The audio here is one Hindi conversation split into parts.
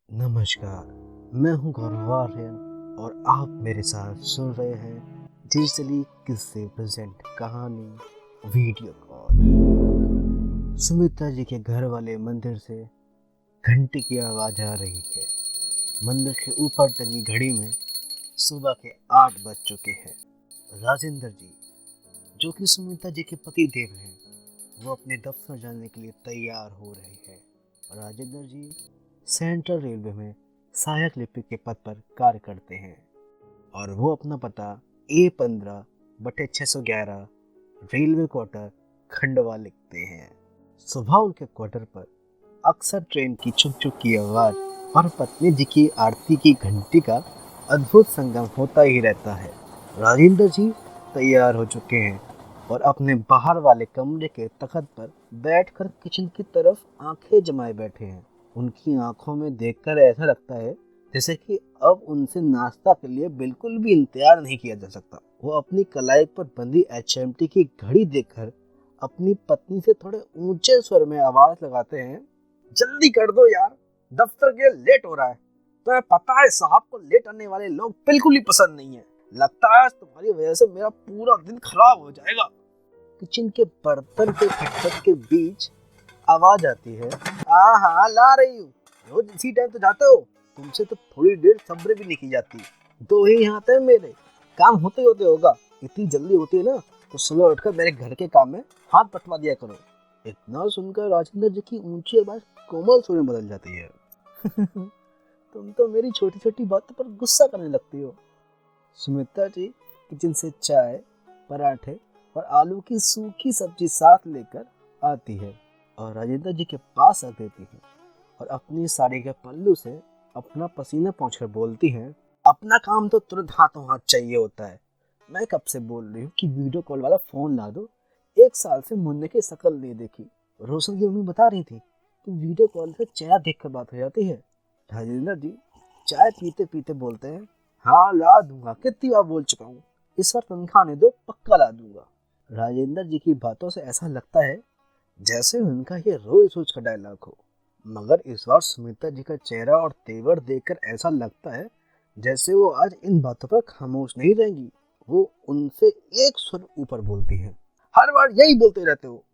नमस्कार, मैं हूं गौरव आर्यन और आप मेरे साथ सुन रहे हैं डिजिटली किससे प्रेजेंट कहानी वीडियो कॉल। सुमित्रा जी के घर वाले मंदिर से घंटी की आवाज आ रही है। मंदिर के ऊपर टंगी घड़ी में सुबह के 8 बज चुके हैं। राजेंद्र जी, जो कि सुमित्रा जी के पति देव हैं, वो अपने दफ्तर जाने के लिए तैयार हो रहे हैं। राजेंद्र जी सेंट्रल रेलवे में सहायक लिपिक के पद पर कार्य करते हैं और वो अपना पता A15/611 रेलवे क्वार्टर खंडवा लिखते हैं। सुबह उनके क्वार्टर पर अक्सर ट्रेन की चुक चुक की आवाज और पत्नी जी की आरती की घंटी का अद्भुत संगम होता ही रहता है। राजेंद्र जी तैयार हो चुके हैं और अपने बाहर वाले कमरे के तख्त पर बैठकर किचन की तरफ आंखें जमाए बैठे हैं। उनकी आंखों में देखकर ऐसा लगता है जैसे कि अब उनसे नाश्ता के लिए बिल्कुल भी इंतजार नहीं किया जा सकता। वो अपनी कलाई पर बंधी HMT की घड़ी देखकर अपनी पत्नी से थोड़े ऊंचे स्वर में आवाज लगाते हैं, जल्दी कर दो यार, दफ्तर के लेट हो रहा है। तुम्हें पता है साहब को लेट आने वाले लोग बिल्कुल ही पसंद नहीं है। लगता है तुम्हारी वजह से मेरा पूरा दिन खराब हो जाएगा। किचन के बर्तन के खटखट के बीच आवाज आती है, हाँ हाँ ला रही हूँ। रोज इसी टाइम तो जाते हो, तुमसे तो थोड़ी देर सब्र भी नहीं की जाती। दो ही यहाँ थे मेरे, काम होते होते होगा। इतनी जल्दी होती है ना तो सुबह उठकर मेरे घर के काम में हाथ बटवा दिया करो। इतना सुनकर राजेंद्र जी की ऊंची आवाज कोमल सुर में बदल जाती है। तुम तो मेरी छोटी छोटी बातों पर गुस्सा करने लगती हो। सुमित्रा जी किचन से चाय, पराठे और आलू की सूखी सब्जी साथ लेकर आती है और राजेंद्र जी के पास आ देती है और अपनी साड़ी के पल्लू से अपना पसीना पोंछकर बोलती है, अपना काम तो तुरंत हाथों हाथ चाहिए होता है। मैं कब से बोल रही हूँ कि वीडियो कॉल वाला फोन ला दो। 1 साल से मुन्ने की शक्ल नहीं देखी। रोशन की मम्मी बता रही थी कि वीडियो कॉल से चेहरा देखकर बात हो जाती है। राजेंद्र जी चाय पीते पीते बोलते हैं, हाँ ला दूंगा, कितनी बार बोल चुका हूँ। इस बार तनख्वाह आने दो, पक्का ला दूंगा। राजेंद्र जी की बातों से ऐसा लगता है जैसे उनका ये रोज रोज का डायलॉग हो, मगर इस बार सुमित्रा जी का चेहरा और तेवर देखकर ऐसा लगता है जैसे वो आज इन बातों पर खामोश नहीं रहेंगी। वो उनसे एक स्वर ऊपर बोलती है, हर बार यही बोलते रहते हो,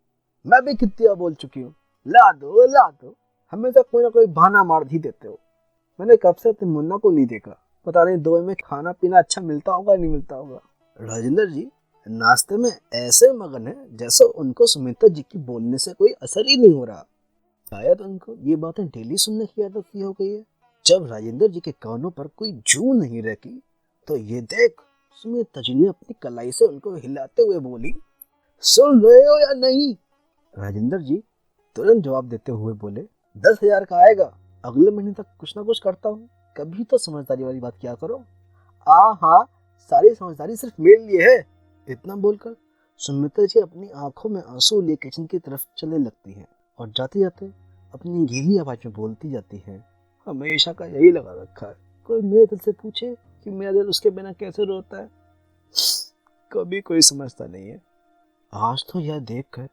मैं भी कितनी बार बोल चुकी हूँ, ला दो ला दो, हमेशा कोई ना कोई बहाना मार ही देते हो। मैंने कब से तुम मुन्ना को नहीं देखा, पता नहीं दुबई में खाना पीना अच्छा मिलता होगा नहीं मिलता होगा। राजेंद्र जी नाश्ते में ऐसे मगन है जैसे उनको सुमित्रा जी की बोलने से कोई असर ही नहीं हो रहा। शायद उनको ये बातें डेली सुनने की आदत सी हो गई है। जब राजेंद्र जी के कानों पर कोई जू नहीं रखी तो ये देख, सुमित्रा जी ने अपनी कलाई से उनको हिलाते हुए बोली, सुन रहे हो या नहीं। राजेंद्र जी तुरंत जवाब देते हुए बोले, 10,000 का आएगा, अगले महीने तक कुछ ना कुछ करता हूँ, कभी तो समझदारी वाली बात किया करो। हाँ, सारी समझदारी सिर्फ मेरे लिए है। इतना बोलकर सुमित्रा जी अपनी आंखों में आंसू लिए किचन की तरफ चलने लगती हैं और जाते जाते अपनी गीली आवाज में बोलती जाती है, हमेशा का यही लगा रखा है, कोई मेरे दिल से पूछे कि मेरा दिल उसके बिना कैसे रोता है, कभी कोई समझता नहीं है। आज तो यह देखकर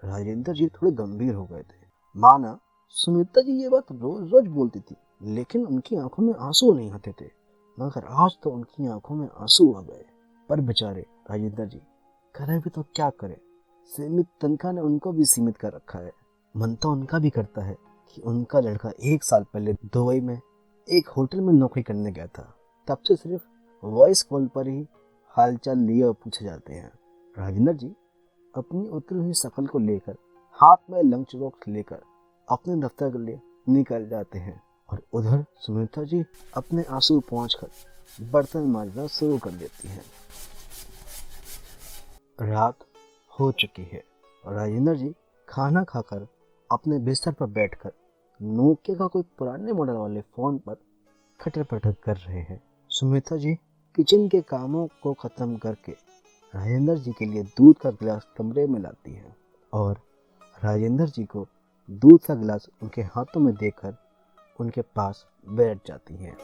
राजेंद्र जी थोड़े गंभीर हो गए थे। माना सुमित्रा जी ये बात रोज रोज बोलती थी, लेकिन उनकी आंखों में आंसू नहीं आते थे, मगर आज तो उनकी आंखों में आंसू आ गए। पर बेचारे राजेंद्र जी करें भी तो क्या करें, सीमित तनख्वाह ने उनको भी सीमित कर रखा है। मन तो उनका भी करता है कि उनका लड़का 1 साल पहले दुबई में एक होटल में नौकरी करने गया था, तब से सिर्फ वॉइस कॉल पर ही हालचाल लिए और पूछे जाते हैं। राजेंद्र जी अपनी उतरी हुई शक्ल को लेकर हाथ में लंच बॉक्स लेकर अपने दफ्तर के लिए निकल जाते हैं और उधर सुमित्रा जी अपने आंसू पोंछकर बर्तन मांजना शुरू कर देती हैं। रात हो चुकी है और राजेंद्र जी खाना खाकर अपने बिस्तर पर बैठकर नोकिया का कोई पुराने मॉडल वाले फोन पर खटर पटर कर रहे हैं। सुमित्रा जी किचन के कामों को खत्म करके राजेंद्र जी के लिए दूध का गिलास कमरे में लाती है और राजेंद्र जी को दूध का गिलास उनके हाथों में देकर उनके पास बैठ जाती हैं।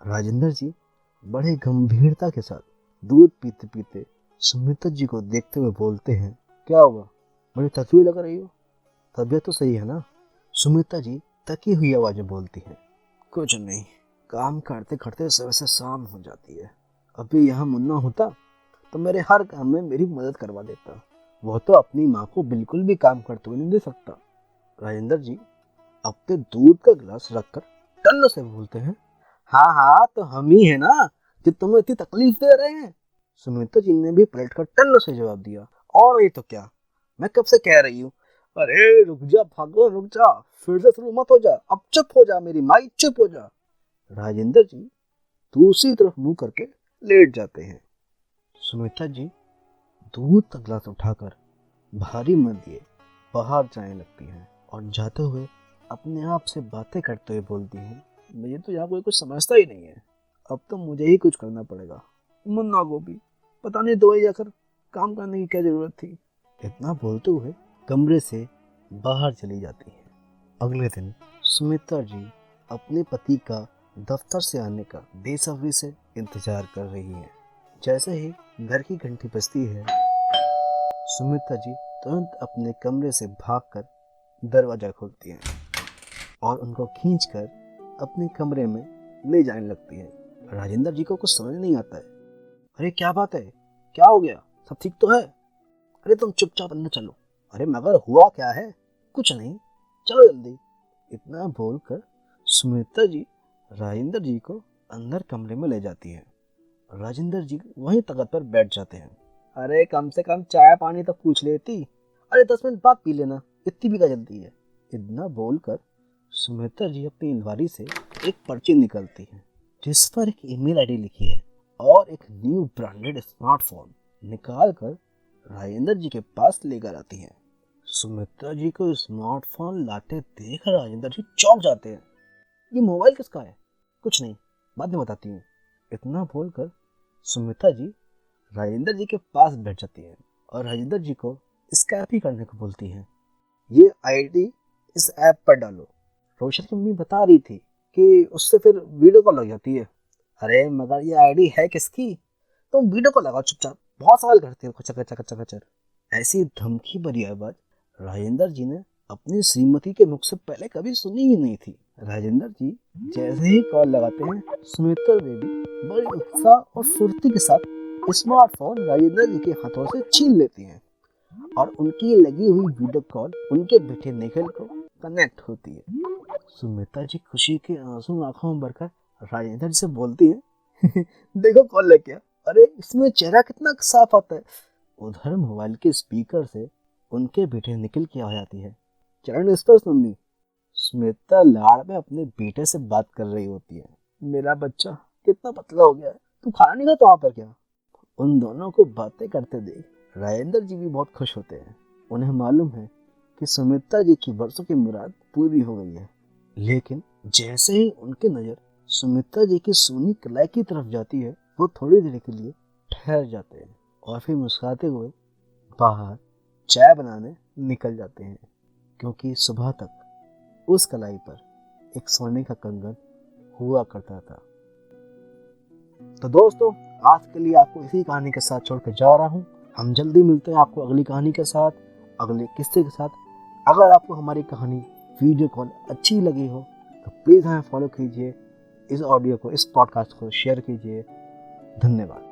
राजेंद्र जी बड़े गंभीरता के साथ दूध पीते पीते सुमित्रा जी को देखते हुए बोलते हैं, क्या हुआ, बड़ी थकी हुई लग रही हो, तबीयत तो सही है ना। सुमित्रा जी थकी हुई आवाज़ बोलती है, कुछ नहीं, काम करते करते सुबह से शाम हो जाती है। अभी यहाँ मुन्ना होता तो मेरे हर काम में मेरी मदद करवा देता। वो तो अपनी माँ को बिल्कुल भी काम करते हुए नहीं दे सकता। राजेंद्र जी अपने दूध का गिलास रखकर टल्लो से बोलते हैं, हाँ हाँ तो हम ही है ना जो तुम्हें इतनी तकलीफ दे रहे हैं। सुमित्रा जी ने भी पलट कर टल्लो से जवाब दिया, और नहीं तो क्या, मैं कब से कह रही हूँ। अरे रुक जा भागो, रुक जा, फिर से शुरू मत हो जा, अब चुप हो जा मेरी माई, चुप हो जा। राजेंद्र जी दूसरी तरफ मुंह करके लेट जाते हैं। सुमित्रा जी दूध का गिलास उठाकर भारी मन दिए बाहर जाने लगती हैं और जाते हुए अपने आप से बातें करते हुए बोलती हैं, मुझे तो यहाँ कोई कुछ समझता ही नहीं है, अब तो मुझे ही कुछ करना पड़ेगा। मुन्ना को भी पता नहीं दवाई जाकर काम करने की क्या जरूरत थी। इतना बोलते हुए कमरे से बाहर चली जाती है। अगले दिन सुमित्रा जी अपने पति का दफ्तर से आने का बेसब्री से इंतजार कर रही हैं। जैसे ही घर की घंटी बजती है, सुमित्रा जी तुरंत अपने कमरे से भागकर दरवाजा खोलती हैं और उनको खींचकर अपने कमरे में ले जाने लगती है। राजेंद्र जी को कुछ समझ नहीं आता है। अरे क्या बात है, क्या हो गया, सब ठीक तो है? अरे तुम चुपचाप अंदर चलो। अरे मगर हुआ क्या है? कुछ नहीं, चलो जल्दी। इतना बोलकर सुमित्रा जी राजेंद्र जी को अंदर कमरे में ले जाती है। राजेंद्र जी वहीं तख्त पर बैठ जाते हैं। अरे कम से कम चाय पानी तो पूछ लेती। अरे 10 मिनट बाद पी लेना, इतनी भी क्या जल्दी है? इतना बोलकर सुमित्रा जी अपनी अलमारी से एक पर्ची निकलती है जिस पर एक ईमेल आईडी लिखी है और एक न्यू ब्रांडेड स्मार्टफोन निकाल कर राजेंद्र जी के पास लेकर आती है। सुमित्रा जी को स्मार्टफोन लाते देख राजेंद्र जी चौंक जाते हैं। ये मोबाइल किसका है? कुछ नहीं, बाद में बताती हूँ। इतना बोलकर सुमित्रा जी राजेंद्र जी के पास बैठ जाती है और राजेंद्र जी को स्कैप ही करने को बोलती हैं। ये आईडी इस ऐप पर डालो। रोशन की मम्मी बता रही थी कि उससे फिर वीडियो कॉल लग जाती है। अरे मगर ये आईडी है किसकी? तुम वीडियो कॉल लगाओ चुपचाप, बहुत सवाल करते हो, खचर खचर खचर खचर। ऐसी धमकी भरी आवाज राजेंद्र जी ने अपनी श्रीमती के मुख से पहले कभी सुनी ही नहीं थी। राजेंद्र जी जैसे ही कॉल लगाते हैं, सुमित्रा देवी बड़े उत्साह और फुर्ती के साथ स्मार्टफोन राजेंद्र जी के हाथों से छीन लेती हैं और उनकी लगी हुई वीडियो कॉल उनके बेटे निखिल को कनेक्ट होती है। सुमित्रा जी खुशी के आंसू आंखों में भरकर राजेंद्र जी से बोलती हैं, देखो कॉल लग गया, अरे इसमें चेहरा कितना साफ आता है। उधर मोबाइल के स्पीकर से उनके बेटे निखिल की आवाज आती है, चरण स्पर्श मम्मी। स्मिता लाड़ में अपने बेटे से बात कर रही होती है, मेरा बच्चा कितना पतला हो गया है, तू खाना नहीं खाता वहाँ पर क्या? उन दोनों को बातें करते देख राजेंद्र जी भी बहुत खुश होते हैं। उन्हें मालूम है कि सुमित्रा जी की वर्षों की मुराद पूरी हो गई है। लेकिन जैसे ही उनकी नजर सुमित्रा जी की सोनी कलाई की तरफ जाती है, वो थोड़ी देर के लिए ठहर जाते हैं और फिर मुस्कुराते हुए बाहर चाय बनाने निकल जाते हैं, क्योंकि सुबह तक उस कलाई पर एक सोने का कंगन हुआ करता था। तो दोस्तों, आज के लिए आपको इसी कहानी के साथ छोड़कर जा रहा हूँ। हम जल्दी मिलते हैं आपको अगली कहानी के साथ, अगले किस्से के साथ। अगर आपको हमारी कहानी वीडियो कॉल अच्छी लगी हो तो प्लीज़ हमें फॉलो कीजिए, इस ऑडियो को, इस पॉडकास्ट को शेयर कीजिए। धन्यवाद।